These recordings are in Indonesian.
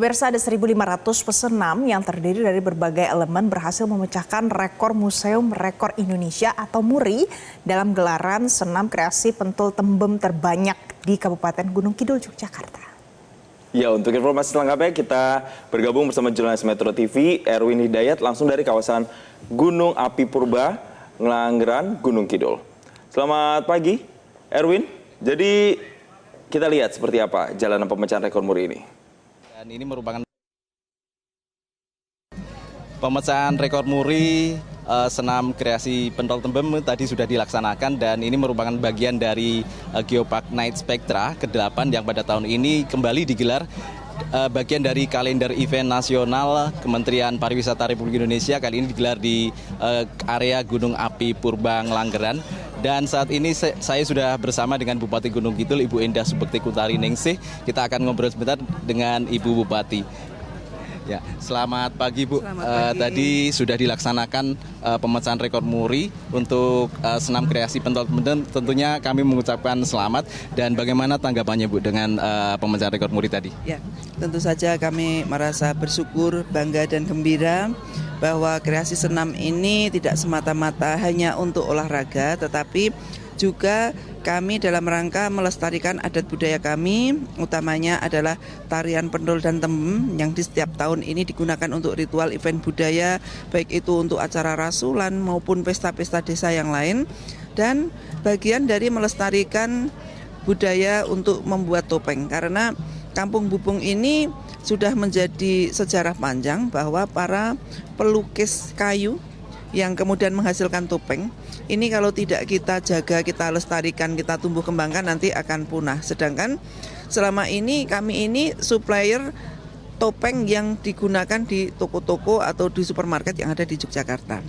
Pemirsa, ada 1.500 pesenam yang terdiri dari berbagai elemen berhasil memecahkan rekor Museum Rekor Indonesia atau MURI dalam gelaran senam kreasi pentul tembem terbanyak di Kabupaten Gunung Kidul, Yogyakarta. Ya, untuk informasi selengkapnya kita bergabung bersama jurnalis Metro TV, Erwin Hidayat, langsung dari kawasan Gunung Api Purba, Ngelanggeran, Gunung Kidul. Selamat pagi, Erwin. Jadi kita lihat seperti apa jalanan pemecahan rekor MURI ini. Dan ini merupakan pemecahan rekor MURI senam kreasi pentol tembem tadi sudah dilaksanakan, dan ini merupakan bagian dari Geopark Night Spectra ke-8 yang pada tahun ini kembali digelar bagian dari kalender event nasional Kementerian Pariwisata Republik Indonesia. Kali ini digelar di area Gunung Api Purba Ngelanggeran. Dan saat ini saya sudah bersama dengan Bupati Gunung Kidul, Ibu Endah Subekti Kutari Ningsih. Kita akan ngobrol sebentar dengan Ibu Bupati. Ya, selamat pagi Bu. Selamat pagi. Tadi sudah dilaksanakan pemecahan rekor MURI untuk senam kreasi pentol tembem. Tentunya kami mengucapkan selamat. Dan bagaimana tanggapannya Bu dengan pemecahan rekor MURI tadi? Ya, tentu saja kami merasa bersyukur, bangga dan gembira bahwa kreasi senam ini tidak semata-mata hanya untuk olahraga, tetapi juga kami dalam rangka melestarikan adat budaya kami, utamanya adalah tarian pentol dan tembem yang di setiap tahun ini digunakan untuk ritual event budaya, baik itu untuk acara rasulan maupun pesta-pesta desa yang lain, dan bagian dari melestarikan budaya untuk membuat topeng, karena Kampung Bubung ini sudah menjadi sejarah panjang bahwa para pelukis kayu yang kemudian menghasilkan topeng ini kalau tidak kita jaga, kita lestarikan, kita tumbuh kembangkan, nanti akan punah. Sedangkan selama ini kami ini supplier topeng yang digunakan di toko-toko atau di supermarket yang ada di Yogyakarta.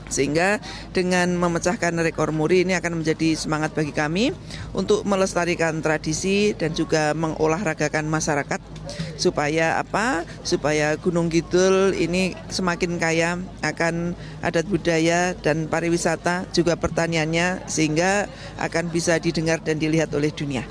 Sehingga dengan memecahkan rekor MURI ini akan menjadi semangat bagi kami untuk melestarikan tradisi dan juga mengolahragakan masyarakat supaya supaya Gunung Kidul ini semakin kaya akan adat budaya dan pariwisata, juga pertaniannya, sehingga akan bisa didengar dan dilihat oleh dunia.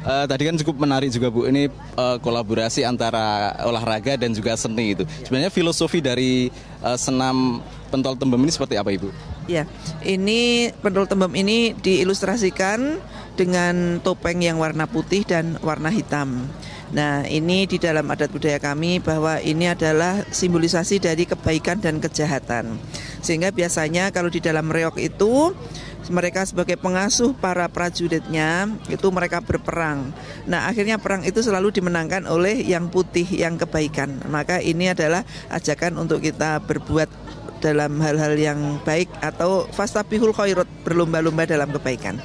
Tadi kan cukup menarik juga Bu, ini kolaborasi antara olahraga dan juga seni itu. Sebenarnya filosofi dari senam pentol tembem ini seperti apa Ibu? Ya, ini pentol tembem ini diilustrasikan dengan topeng yang warna putih dan warna hitam. Nah, ini di dalam adat budaya kami bahwa ini adalah simbolisasi dari kebaikan dan kejahatan. Sehingga biasanya kalau di dalam reog itu mereka sebagai pengasuh para prajuritnya itu mereka berperang. Nah, akhirnya perang itu selalu dimenangkan oleh yang putih, yang kebaikan. Maka ini adalah ajakan untuk kita berbuat dalam hal-hal yang baik atau fastabihul khairat, berlomba-lomba dalam kebaikan.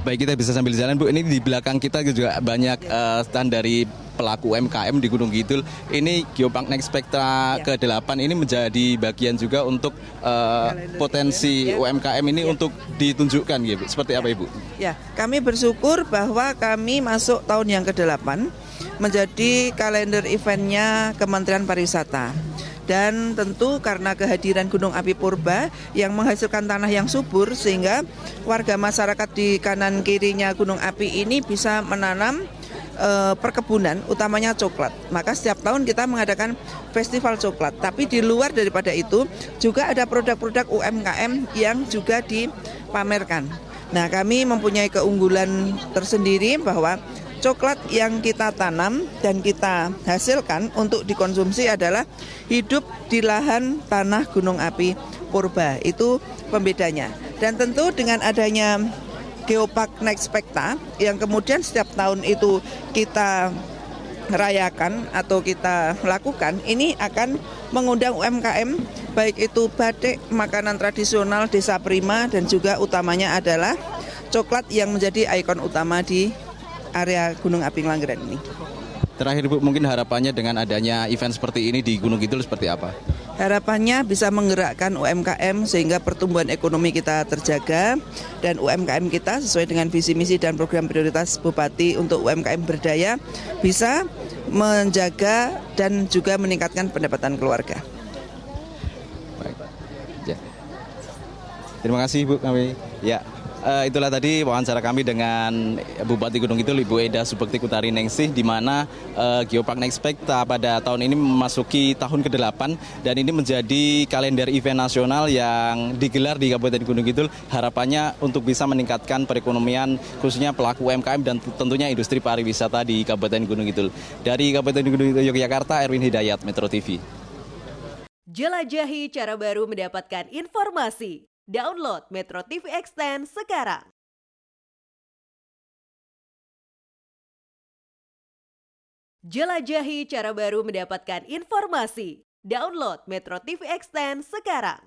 Baik, kita bisa sambil jalan Bu. Ini di belakang kita juga banyak stand dari pelaku UMKM di Gunung Kidul. Ini Geopark Night Spectra ke-8 ini menjadi bagian juga untuk potensi UMKM ini untuk ditunjukkan gitu. Seperti apa Ibu? Ya, kami bersyukur bahwa kami masuk tahun yang ke-8 menjadi kalender eventnya Kementerian Pariwisata. Dan tentu karena kehadiran Gunung Api Purba yang menghasilkan tanah yang subur, sehingga warga masyarakat di kanan kirinya Gunung Api ini bisa menanam perkebunan, utamanya coklat. Maka setiap tahun kita mengadakan festival coklat. Tapi di luar daripada itu juga ada produk-produk UMKM yang juga dipamerkan. Nah, kami mempunyai keunggulan tersendiri bahwa coklat yang kita tanam dan kita hasilkan untuk dikonsumsi adalah hidup di lahan tanah Gunung Api Purba. Itu pembedanya. Dan tentu dengan adanya Geopark Night Spectra yang kemudian setiap tahun itu kita rayakan atau kita lakukan, ini akan mengundang UMKM, baik itu batik, makanan tradisional desa Prima, dan juga utamanya adalah coklat yang menjadi ikon utama di area Gunung Api Ngelanggeran ini. Terakhir Bu, mungkin harapannya dengan adanya event seperti ini di Gunung Kidul seperti apa? Harapannya bisa menggerakkan UMKM sehingga pertumbuhan ekonomi kita terjaga, dan UMKM kita sesuai dengan visi misi dan program prioritas Bupati untuk UMKM berdaya bisa menjaga dan juga meningkatkan pendapatan keluarga. Baik. Ya. Terima kasih Bu kami. Ya. itulah tadi wawancara kami dengan Bupati Gunung Kidul Ibu Eda Subekti Kutaringningsih, di mana Geopark Night Spectra pada tahun ini memasuki tahun ke-8 dan ini menjadi kalender event nasional yang digelar di Kabupaten Gunung Kidul. Harapannya untuk bisa meningkatkan perekonomian khususnya pelaku UMKM dan tentunya industri pariwisata di Kabupaten Gunung Kidul. Dari Kabupaten Gunung Kidul Yogyakarta, Erwin Hidayat, Metro TV. Jelajahi cara baru mendapatkan informasi. Download Metro TV Extend sekarang. Jelajahi cara baru mendapatkan informasi. Download Metro TV Extend sekarang.